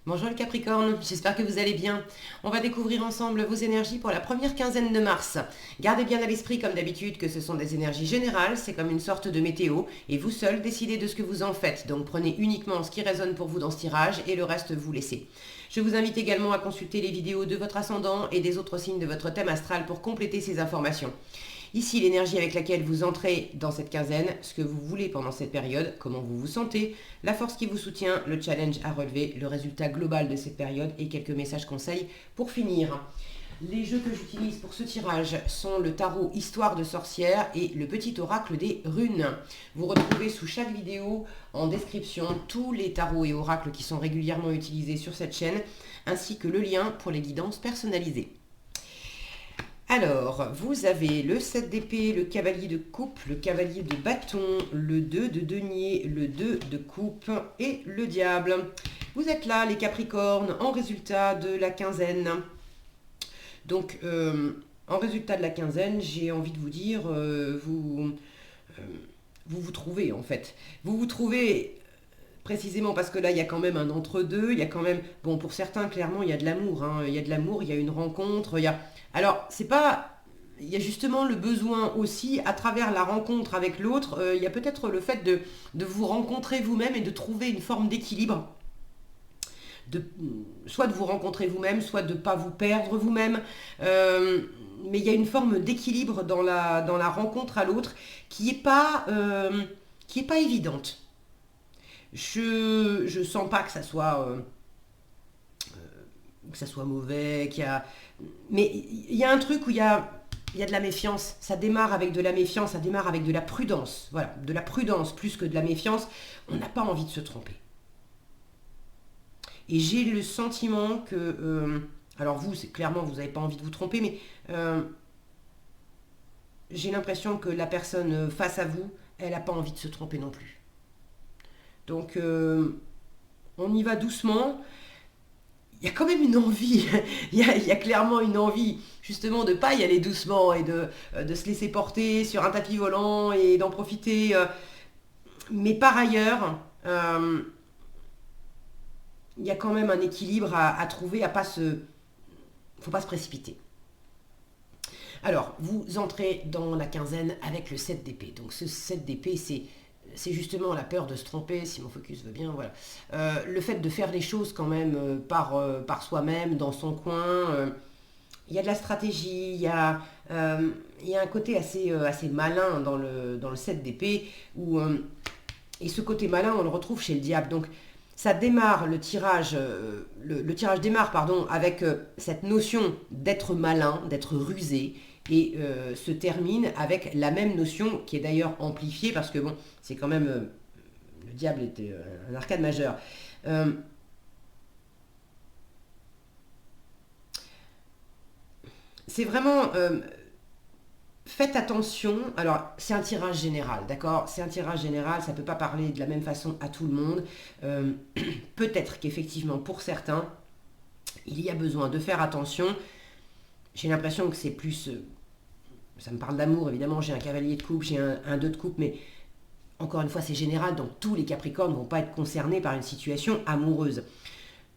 Bonjour le Capricorne, j'espère que vous allez bien. On va découvrir ensemble vos énergies pour la première quinzaine de mars. Gardez bien à l'esprit comme d'habitude que ce sont des énergies générales, c'est comme une sorte de météo, et vous seul décidez de ce que vous en faites. Donc prenez uniquement ce qui résonne pour vous dans ce tirage et le reste vous laissez. Je vous invite également à consulter les vidéos de votre ascendant et des autres signes de votre thème astral pour compléter ces informations. Ici, l'énergie avec laquelle vous entrez dans cette quinzaine, ce que vous voulez pendant cette période, comment vous vous sentez, la force qui vous soutient, le challenge à relever, le résultat global de cette période et quelques messages conseils pour finir. Les jeux que j'utilise pour ce tirage sont le tarot Histoire de sorcière et le petit oracle des runes. Vous retrouvez sous chaque vidéo en description tous les tarots et oracles qui sont régulièrement utilisés sur cette chaîne, ainsi que le lien pour les guidances personnalisées. Alors, vous avez le 7 d'épée, le cavalier de coupe, le cavalier de bâton, le 2 de denier, le 2 de coupe et le diable. Vous êtes là, les Capricornes, en résultat de la quinzaine. Donc, en résultat de la quinzaine, j'ai envie de vous dire, vous trouvez en fait. Vous vous trouvez précisément parce que là, il y a quand même un entre-deux, il y a quand même, bon, pour certains, clairement, il y a de l'amour, hein, il y a de l'amour, il y a une rencontre, il y a... Alors, c'est pas... Il y a justement le besoin aussi, à travers la rencontre avec l'autre, il y a peut-être le fait de vous rencontrer vous-même et de trouver une forme d'équilibre. De, soit de vous rencontrer vous-même, soit de ne pas vous perdre vous-même. Mais il y a une forme d'équilibre dans la rencontre à l'autre qui n'est pas, pas évidente. Je sens pas que ça soit mauvais, mais il y a un truc où il y a de la méfiance. Ça démarre avec de la méfiance, ça démarre avec de la prudence. Voilà, de la prudence plus que de la méfiance. On n'a pas envie de se tromper. Et j'ai le sentiment que, alors vous, c'est clairement vous n'avez pas envie de vous tromper, mais j'ai l'impression que la personne face à vous, elle n'a pas envie de se tromper non plus. Donc on y va doucement. Il y a quand même une envie, il y a clairement une envie justement de ne pas y aller doucement et de se laisser porter sur un tapis volant et d'en profiter. Mais par ailleurs, il y a quand même un équilibre à trouver, faut pas se précipiter. Alors, vous entrez dans la quinzaine avec le 7 d'épée. Donc ce 7 d'épée, c'est justement la peur de se tromper, si mon focus veut bien, voilà. Le fait de faire les choses quand même par soi-même, dans son coin. Il y a de la stratégie, il y a un côté assez malin dans le 7 d'épée, et ce côté malin, on le retrouve chez le diable. Donc ça démarre, le tirage démarre pardon, avec cette notion d'être malin, d'être rusé, et se termine avec la même notion qui est d'ailleurs amplifiée parce que bon, c'est quand même le diable était un arcane majeur. Euh, c'est vraiment faites attention. Alors c'est un tirage général, d'accord? C'est un tirage général, ça ne peut pas parler de la même façon à tout le monde. Euh, Peut-être qu'effectivement pour certains, il y a besoin de faire attention. J'ai l'impression que c'est plus ça me parle d'amour, évidemment, j'ai un cavalier de coupe, j'ai un 2 de coupe, mais encore une fois, c'est général, donc tous les Capricornes ne vont pas être concernés par une situation amoureuse.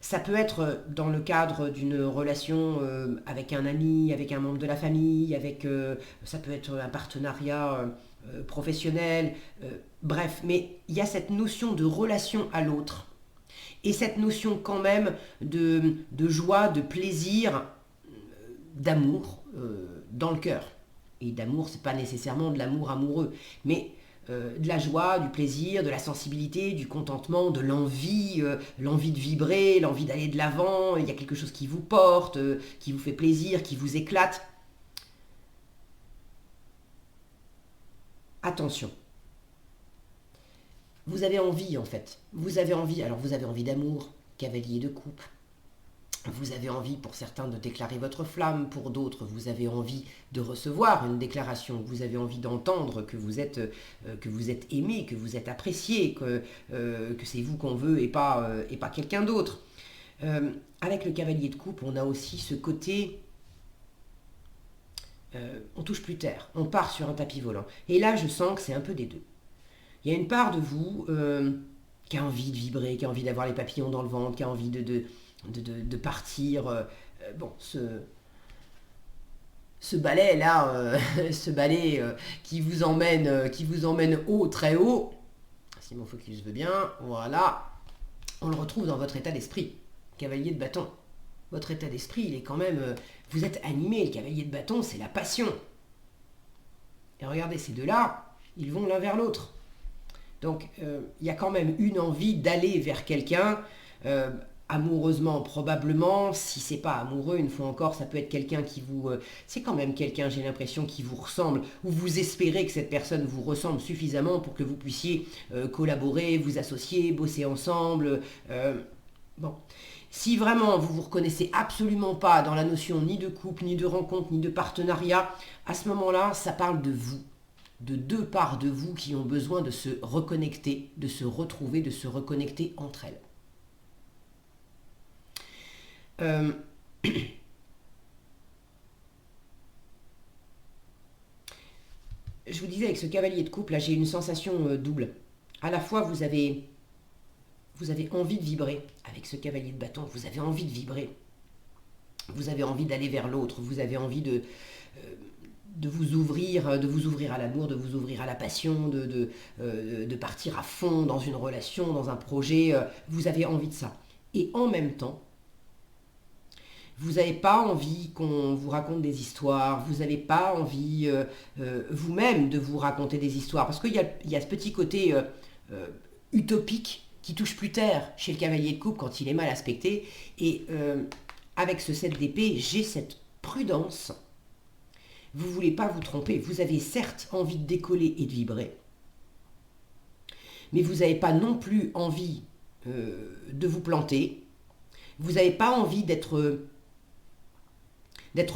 Ça peut être dans le cadre d'une relation avec un ami, avec un membre de la famille, ça peut être un partenariat professionnel, bref, mais il y a cette notion de relation à l'autre et cette notion quand même de joie, de plaisir, d'amour dans le cœur. Et d'amour, c'est pas nécessairement de l'amour amoureux, mais de la joie, du plaisir, de la sensibilité, du contentement, de l'envie, l'envie de vibrer, l'envie d'aller de l'avant. Il y a quelque chose qui vous porte, qui vous fait plaisir, qui vous éclate. Attention, vous avez envie en fait. Vous avez envie, alors vous avez envie d'amour, cavalier de coupe. Vous avez envie pour certains de déclarer votre flamme, pour d'autres vous avez envie de recevoir une déclaration, vous avez envie d'entendre que vous êtes aimé, que vous êtes apprécié, que c'est vous qu'on veut et pas quelqu'un d'autre. Avec le cavalier de coupe, on a aussi ce côté, on touche plus terre, on part sur un tapis volant. Et là, je sens que c'est un peu des deux. Il y a une part de vous qui a envie de vibrer, qui a envie d'avoir les papillons dans le ventre, qui a envie de partir. Bon, ce balai là, ce balai qui vous emmène haut, très haut, si mon focus veut bien, voilà, on le retrouve dans votre état d'esprit, cavalier de bâton. Votre état d'esprit, il est quand même, vous êtes animé, le cavalier de bâton, c'est la passion. Et regardez, ces deux-là, ils vont l'un vers l'autre. Donc, il y a quand même une envie d'aller vers quelqu'un, amoureusement probablement. Si c'est pas amoureux, une fois encore, ça peut être quelqu'un qui vous... c'est quand même quelqu'un, j'ai l'impression, qui vous ressemble, ou vous espérez que cette personne vous ressemble suffisamment pour que vous puissiez collaborer, vous associer, bosser ensemble. Bon. Si vraiment vous vous reconnaissez absolument pas dans la notion ni de couple, ni de rencontre, ni de partenariat, à ce moment-là, ça parle de vous, de deux parts de vous qui ont besoin de se reconnecter, de se retrouver, de se reconnecter entre elles. Je vous disais, avec ce cavalier de couple, là, j'ai une sensation double. À la fois, vous avez envie de vibrer avec ce cavalier de bâton, vous avez envie de vibrer, vous avez envie d'aller vers l'autre, vous avez envie de vous ouvrir à l'amour, de vous ouvrir à la passion, de partir à fond dans une relation, dans un projet, vous avez envie de ça. Et en même temps, vous n'avez pas envie qu'on vous raconte des histoires, vous n'avez pas envie vous-même de vous raconter des histoires, parce qu'il y a ce petit côté utopique qui touche plus terre chez le cavalier de coupe quand il est mal aspecté. Et avec ce 7 d'épée, j'ai cette prudence. Vous ne voulez pas vous tromper. Vous avez certes envie de décoller et de vibrer, mais vous n'avez pas non plus envie de vous planter. Vous n'avez pas envie d'être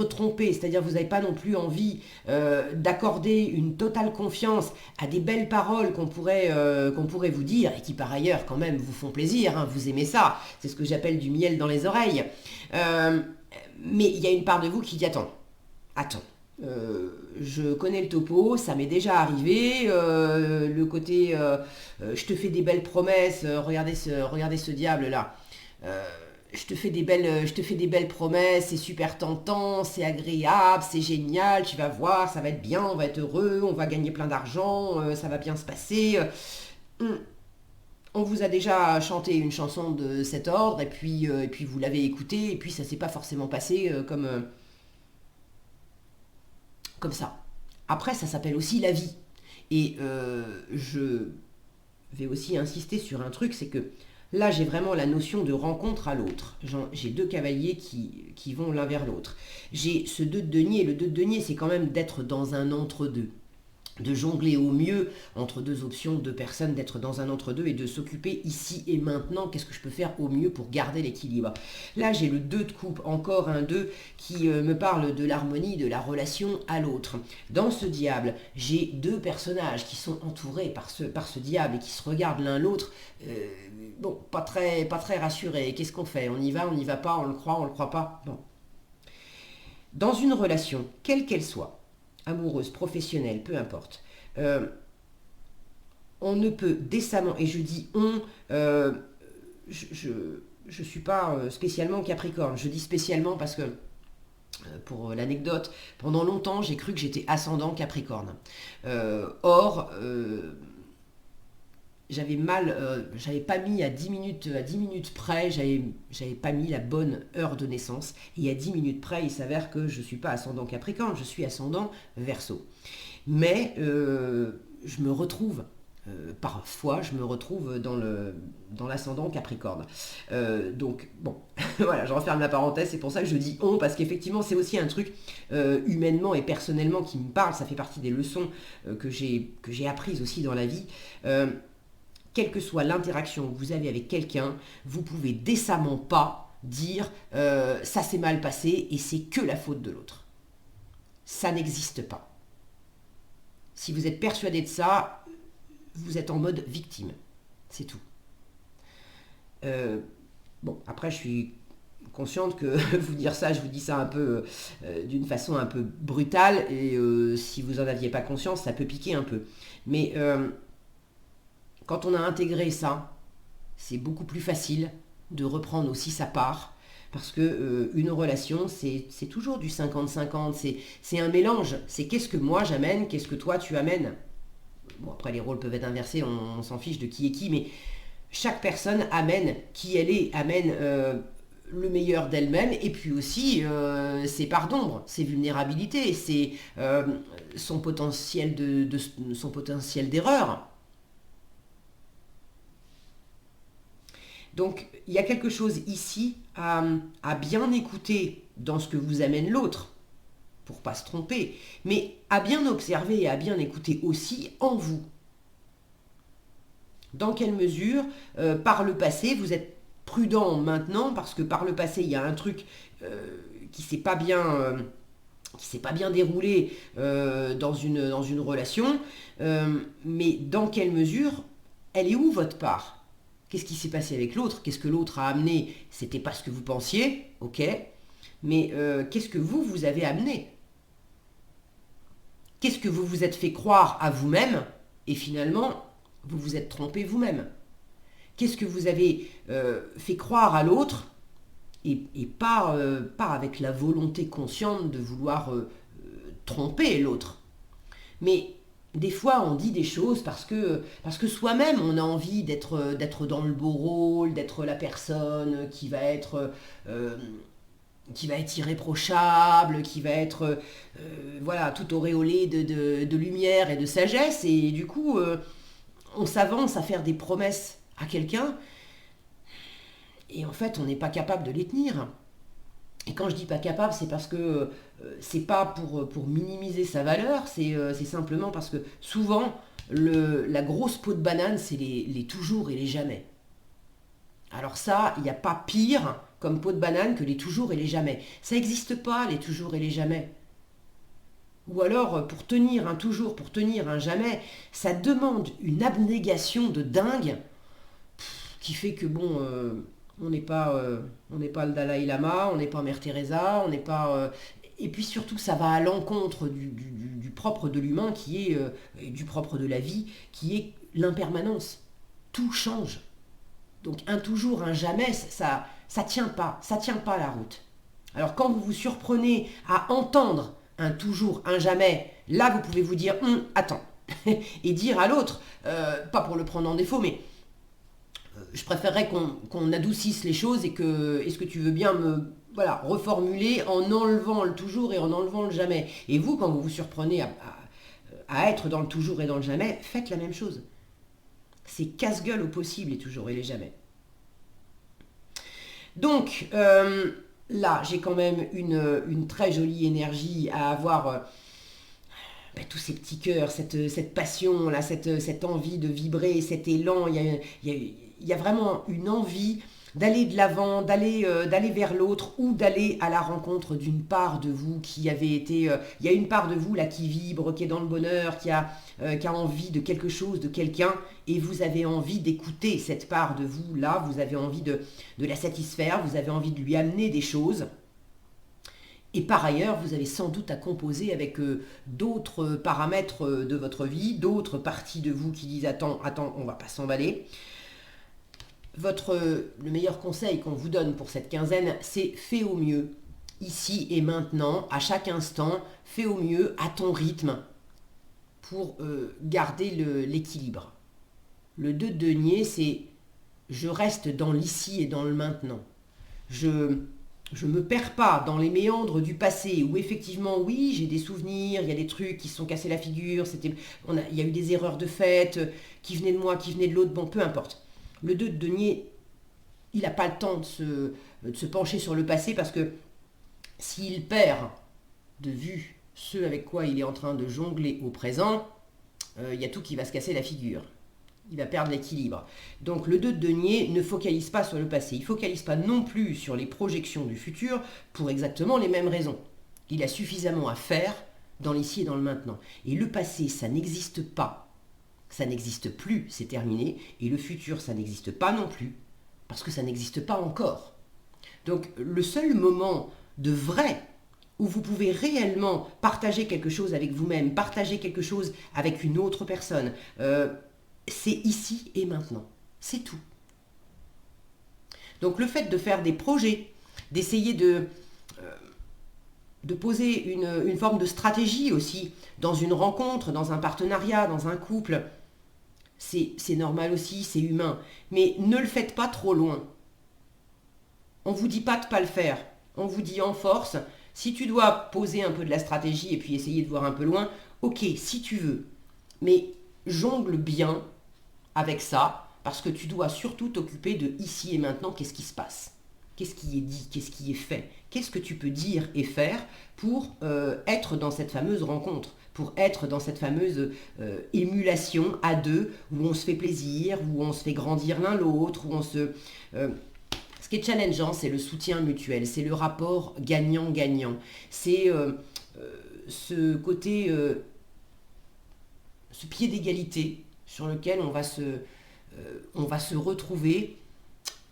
trompé, c'est-à-dire vous n'avez pas non plus envie d'accorder une totale confiance à des belles paroles qu'on pourrait vous dire et qui par ailleurs quand même vous font plaisir, hein, vous aimez ça, c'est ce que j'appelle du miel dans les oreilles. Mais il y a une part de vous qui dit attends, je connais le topo, ça m'est déjà arrivé, le côté je te fais des belles promesses, regardez ce diable là. Je te fais des belles promesses, c'est super tentant, c'est agréable, c'est génial, tu vas voir, ça va être bien, on va être heureux, on va gagner plein d'argent, ça va bien se passer. On vous a déjà chanté une chanson de cet ordre, et puis vous l'avez écoutée, et puis ça s'est pas forcément passé comme ça. Après, ça s'appelle aussi la vie. Et je vais aussi insister sur un truc, c'est que là, j'ai vraiment la notion de rencontre à l'autre. J'ai deux cavaliers qui vont l'un vers l'autre. J'ai ce 2 de denier. Le 2 de denier, c'est quand même d'être dans un entre-deux. De jongler au mieux entre deux options, deux personnes, d'être dans un entre-deux et de s'occuper ici et maintenant. Qu'est-ce que je peux faire au mieux pour garder l'équilibre? Là, j'ai le 2 de coupe, encore un 2 qui me parle de l'harmonie, de la relation à l'autre. Dans ce diable, j'ai deux personnages qui sont entourés par ce diable et qui se regardent l'un l'autre. Bon, pas très rassurés. Qu'est-ce qu'on fait? On y va, on n'y va pas, on le croit pas? Bon. Dans une relation, quelle qu'elle soit, amoureuse, professionnelle, peu importe, on ne peut décemment, et je dis on, je suis pas spécialement Capricorne, je dis spécialement parce que, pour l'anecdote, pendant longtemps j'ai cru que j'étais ascendant Capricorne. Or, j'avais pas mis à 10 minutes près, j'avais pas mis la bonne heure de naissance, et à 10 minutes près, il s'avère que je suis pas ascendant Capricorne, je suis ascendant Verseau. Mais je me retrouve, parfois, dans l'ascendant Capricorne. Donc, bon, voilà, je referme la parenthèse, c'est pour ça que je dis on, parce qu'effectivement, c'est aussi un truc humainement et personnellement qui me parle, ça fait partie des leçons que j'ai apprises aussi dans la vie. Quelle que soit l'interaction que vous avez avec quelqu'un, vous pouvez décemment pas dire ça s'est mal passé et c'est que la faute de l'autre. Ça n'existe pas. Si vous êtes persuadé de ça, vous êtes en mode victime. C'est tout. Bon, après je suis consciente que vous dire ça, je vous dis ça un peu d'une façon un peu brutale, et si vous en aviez pas conscience, ça peut piquer un peu. Mais quand on a intégré ça, c'est beaucoup plus facile de reprendre aussi sa part. Parce que une relation, c'est toujours du 50-50, c'est un mélange. C'est qu'est-ce que moi j'amène, qu'est-ce que toi tu amènes. Bon, après les rôles peuvent être inversés, on s'en fiche de qui est qui, mais chaque personne amène qui elle est, amène le meilleur d'elle-même, et puis aussi ses parts d'ombre, ses vulnérabilités, son potentiel son potentiel d'erreur. Donc il y a quelque chose ici à bien écouter dans ce que vous amène l'autre, pour pas se tromper, mais à bien observer et à bien écouter aussi en vous. Dans quelle mesure, par le passé, vous êtes prudent maintenant, parce que par le passé, il y a un truc qui s'est pas bien... qui s'est pas bien déroulé dans une relation, mais dans quelle mesure, elle est où votre part? Qu'est-ce qui s'est passé avec l'autre? Qu'est-ce que l'autre a amené? C'était pas ce que vous pensiez, ok, mais qu'est-ce que vous avez amené? Qu'est-ce que vous vous êtes fait croire à vous-même et finalement, vous vous êtes trompé vous-même? Qu'est-ce que vous avez fait croire à l'autre et pas avec la volonté consciente de vouloir tromper l'autre. Mais des fois, on dit des choses parce que soi-même, on a envie d'être dans le beau rôle, d'être la personne euh, qui va être irréprochable, qui va être voilà, tout auréolée de lumière et de sagesse. Et du coup, on s'avance à faire des promesses à quelqu'un et en fait, on n'est pas capable de les tenir. Et quand je dis pas capable, c'est parce que c'est pas pour minimiser sa valeur, c'est simplement parce que souvent, la grosse peau de banane, c'est les toujours et les jamais. Alors ça, il n'y a pas pire comme peau de banane que les toujours et les jamais. Ça n'existe pas, les toujours et les jamais. Ou alors, pour tenir un toujours, pour tenir un jamais, ça demande une abnégation de dingue qui fait que bon, on n'est pas le Dalai Lama, on n'est pas Mère Teresa, on n'est pas et puis surtout ça va à l'encontre du propre de l'humain qui est du propre de la vie qui est l'impermanence. Tout change. Donc un toujours, un jamais, ça tient pas la route. Alors quand vous vous surprenez à entendre un toujours, un jamais, là vous pouvez vous dire attends et dire à l'autre, pas pour le prendre en défaut, mais je préférerais qu'on adoucisse les choses et que est-ce que tu veux bien me reformuler en enlevant le toujours et en enlevant le jamais. Et vous, quand vous vous surprenez à être dans le toujours et dans le jamais, faites la même chose. C'est casse-gueule au possible les toujours et les jamais. Donc là, j'ai quand même une très jolie énergie à avoir tous ces petits cœurs, cette passion, là, cette envie de vibrer, cet élan. Il y a vraiment une envie d'aller de l'avant, d'aller vers l'autre ou d'aller à la rencontre d'une part de vous qui avait été... il y a une part de vous là qui vibre, qui est dans le bonheur, qui a envie de quelque chose, de quelqu'un, et vous avez envie d'écouter cette part de vous là, vous avez envie de la satisfaire, vous avez envie de lui amener des choses. Et par ailleurs, vous avez sans doute à composer avec d'autres paramètres de votre vie, d'autres parties de vous qui disent attends, on va pas s'emballer. Le meilleur conseil qu'on vous donne pour cette quinzaine, c'est fais au mieux, ici et maintenant, à chaque instant, fais au mieux, à ton rythme, pour garder l'équilibre. Le 2 de denier, c'est je reste dans l'ici et dans le maintenant. Je me perds pas dans les méandres du passé où effectivement, oui, j'ai des souvenirs, il y a des trucs qui se sont cassés la figure, il y a eu des erreurs de fait qui venaient de moi, qui venaient de l'autre, bon, peu importe. Le 2 de denier, il n'a pas le temps de se pencher sur le passé parce que s'il perd de vue ce avec quoi il est en train de jongler au présent, il y a tout qui va se casser la figure. Il va perdre l'équilibre. Donc le 2 de denier ne focalise pas sur le passé. Il ne focalise pas non plus sur les projections du futur pour exactement les mêmes raisons. Il a suffisamment à faire dans l'ici et dans le maintenant. Et le passé, ça n'existe pas. Ça n'existe plus, c'est terminé. Et le futur, ça n'existe pas non plus, parce que ça n'existe pas encore. Donc le seul moment de vrai où vous pouvez réellement partager quelque chose avec vous-même, partager quelque chose avec une autre personne, c'est ici et maintenant. C'est tout. Donc le fait de faire des projets, d'essayer de poser une forme de stratégie aussi dans une rencontre, dans un partenariat, dans un couple, c'est normal aussi, c'est humain. Mais ne le faites pas trop loin. On ne vous dit pas de ne pas le faire. On vous dit en force, si tu dois poser un peu de la stratégie et puis essayer de voir un peu loin, ok, si tu veux. Mais jongle bien avec ça, parce que tu dois surtout t'occuper de ici et maintenant, qu'est-ce qui se passe. Qu'est-ce qui est dit, qu'est-ce qui est fait, qu'est-ce que tu peux dire et faire pour être dans cette fameuse rencontre, pour être dans cette fameuse émulation à deux, où on se fait plaisir, où on se fait grandir l'un l'autre, où on se... ce qui est challengeant, c'est le soutien mutuel, c'est le rapport gagnant-gagnant, c'est ce côté, ce pied d'égalité sur lequel on va se retrouver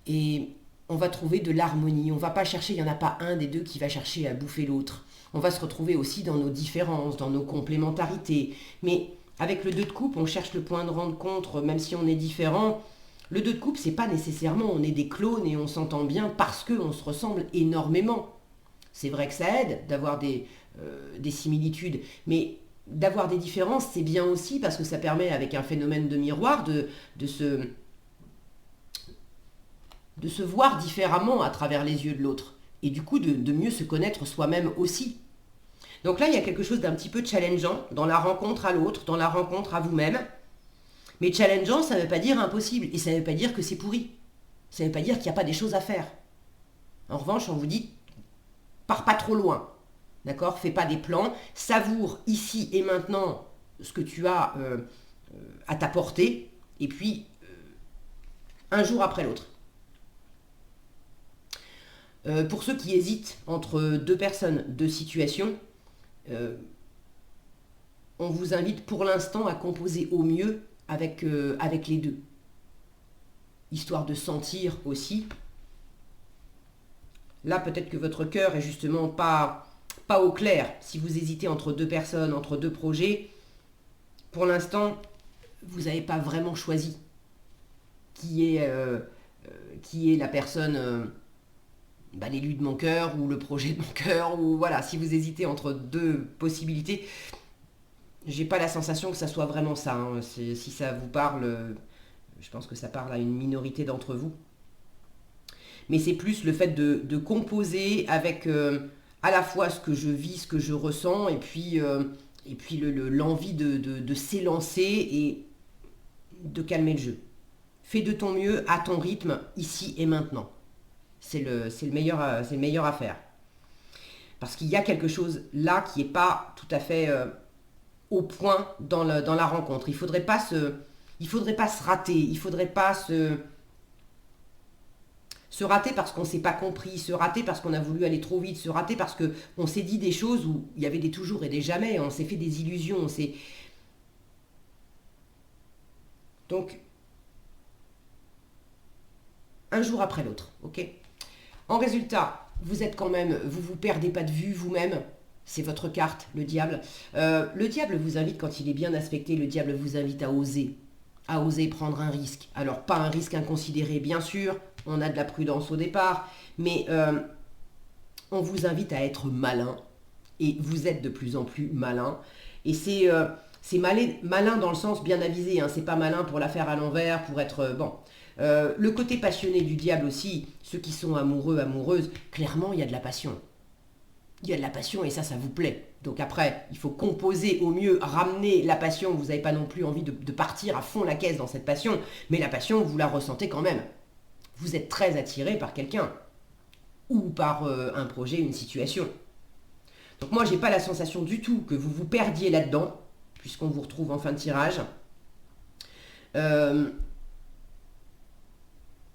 et on va trouver de l'harmonie. On ne va pas chercher, il n'y en a pas un des deux qui va chercher à bouffer l'autre. On va se retrouver aussi dans nos différences, dans nos complémentarités. Mais avec le 2 de coupe, on cherche le point de rencontre, même si on est différent. Le 2 de coupe, c'est pas nécessairement on est des clones et on s'entend bien parce qu'on se ressemble énormément. C'est vrai que ça aide d'avoir des similitudes, mais d'avoir des différences, c'est bien aussi parce que ça permet, avec un phénomène de miroir, de se voir différemment à travers les yeux de l'autre. Et du coup, de mieux se connaître soi-même aussi. Donc là, il y a quelque chose d'un petit peu challengeant dans la rencontre à l'autre, dans la rencontre à vous-même. Mais challengeant, ça ne veut pas dire impossible. Et ça ne veut pas dire que c'est pourri. Ça ne veut pas dire qu'il n'y a pas des choses à faire. En revanche, on vous dit, pars pas trop loin. D'accord? Fais pas des plans. Savoure ici et maintenant ce que tu as à ta portée. Et puis, un jour après l'autre. Pour ceux qui hésitent entre deux personnes, deux situations, on vous invite pour l'instant à composer au mieux avec les deux. Histoire de sentir aussi. Là, peut-être que votre cœur est justement pas au clair. Si vous hésitez entre deux personnes, entre deux projets, pour l'instant, vous n'avez pas vraiment choisi qui est la personne... l'élu de mon cœur ou le projet de mon cœur, ou voilà, si vous hésitez entre deux possibilités, j'ai pas la sensation que ça soit vraiment ça. Hein. Si ça vous parle, je pense que ça parle à une minorité d'entre vous. Mais c'est plus le fait de composer avec à la fois ce que je vis, ce que je ressens, et puis l'envie de s'élancer et de calmer le jeu. Fais de ton mieux à ton rythme, ici et maintenant. C'est le meilleur à faire. Parce qu'il y a quelque chose là qui n'est pas tout à fait au point dans la rencontre. Il ne faudrait pas se rater. Il ne faudrait pas se rater parce qu'on ne s'est pas compris, se rater parce qu'on a voulu aller trop vite, se rater parce qu'on s'est dit des choses où il y avait des toujours et des jamais, on s'est fait des illusions. Donc, un jour après l'autre, ok ? En résultat, vous êtes quand même, vous perdez pas de vue vous-même. C'est votre carte, le diable. Le diable vous invite, quand il est bien aspecté, le diable vous invite à oser prendre un risque. Alors, pas un risque inconsidéré, bien sûr, on a de la prudence au départ, mais on vous invite à être malin, et vous êtes de plus en plus malin. Et c'est malin dans le sens bien avisé, hein, c'est pas malin pour la faire à l'envers, pour être... bon. Le côté passionné du diable aussi, ceux qui sont amoureux, amoureuses, clairement il y a de la passion. Il y a de la passion et ça vous plaît. Donc après, il faut composer au mieux, ramener la passion. Vous n'avez pas non plus envie de partir à fond la caisse dans cette passion, mais la passion, vous la ressentez quand même. Vous êtes très attiré par quelqu'un ou par un projet, une situation. Donc moi, j'ai pas la sensation du tout que vous vous perdiez là-dedans, puisqu'on vous retrouve en fin de tirage.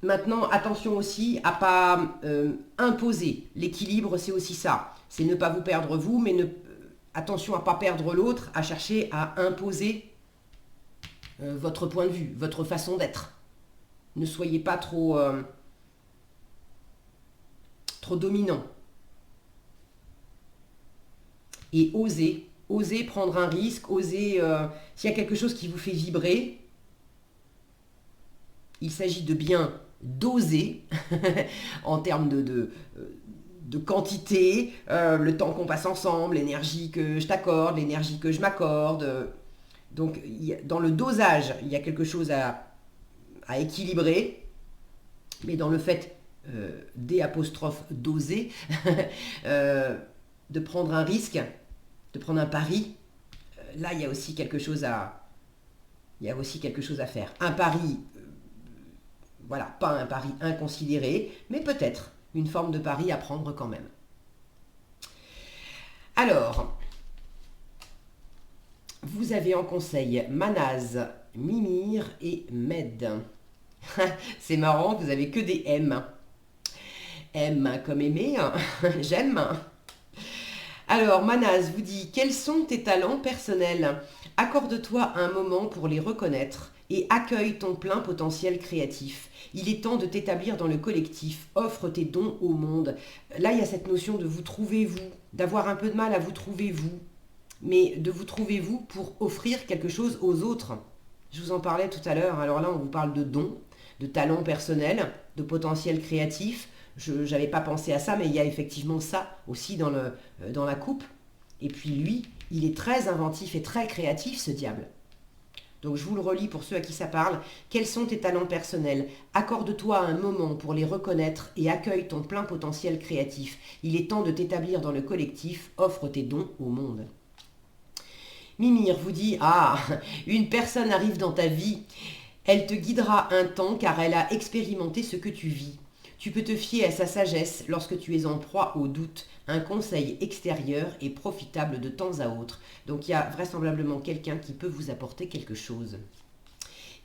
Maintenant, attention aussi à pas imposer. L'équilibre, c'est aussi ça. C'est ne pas vous perdre vous, mais attention à ne pas perdre l'autre, à chercher à imposer votre point de vue, votre façon d'être. Ne soyez pas trop dominant. Et osez prendre un risque, osez, s'il y a quelque chose qui vous fait vibrer, il s'agit de bien doser en termes de quantité, le temps qu'on passe ensemble, l'énergie que je t'accorde, l'énergie que je m'accorde. Donc, dans le dosage, il y a quelque chose à équilibrer, mais dans le fait doser, de prendre un risque, de prendre un pari, là, il y a aussi quelque chose à faire. Un pari, voilà, pas un pari inconsidéré, mais peut-être une forme de pari à prendre quand même. Alors, vous avez en conseil Manaz, Mimir et Med. C'est marrant, vous avez que des M. M comme aimer, j'aime. Alors, Manaz vous dit, quels sont tes talents personnels? Accorde-toi un moment pour les reconnaître et accueille ton plein potentiel créatif. Il est temps de t'établir dans le collectif, offre tes dons au monde. Là, il y a cette notion de vous trouver vous, d'avoir un peu de mal à vous trouver vous, mais de vous trouver vous pour offrir quelque chose aux autres. Je vous en parlais tout à l'heure, alors là, on vous parle de dons, de talents personnels, de potentiel créatif. Je n'avais pas pensé à ça, mais il y a effectivement ça aussi dans la coupe. Et puis lui, il est très inventif et très créatif, ce diable. Donc je vous le relis pour ceux à qui ça parle. Quels sont tes talents personnels? Accorde-toi un moment pour les reconnaître et accueille ton plein potentiel créatif. Il est temps de t'établir dans le collectif, offre tes dons au monde. Mimir vous dit, ah, une personne arrive dans ta vie. Elle te guidera un temps car elle a expérimenté ce que tu vis. Tu peux te fier à sa sagesse lorsque tu es en proie au doute. Un conseil extérieur est profitable de temps à autre. Donc il y a vraisemblablement quelqu'un qui peut vous apporter quelque chose.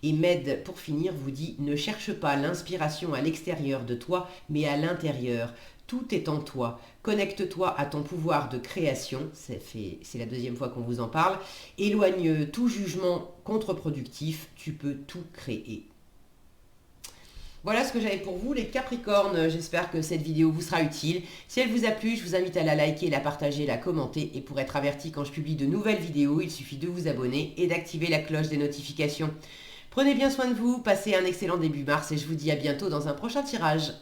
Et Med, pour finir, vous dit, ne cherche pas l'inspiration à l'extérieur de toi, mais à l'intérieur. Tout est en toi. Connecte-toi à ton pouvoir de création. C'est la deuxième fois qu'on vous en parle. Éloigne tout jugement contre-productif. Tu peux tout créer. Voilà ce que j'avais pour vous les Capricornes, j'espère que cette vidéo vous sera utile. Si elle vous a plu, je vous invite à la liker, la partager, la commenter. Et pour être averti quand je publie de nouvelles vidéos, il suffit de vous abonner et d'activer la cloche des notifications. Prenez bien soin de vous, passez un excellent début mars et je vous dis à bientôt dans un prochain tirage.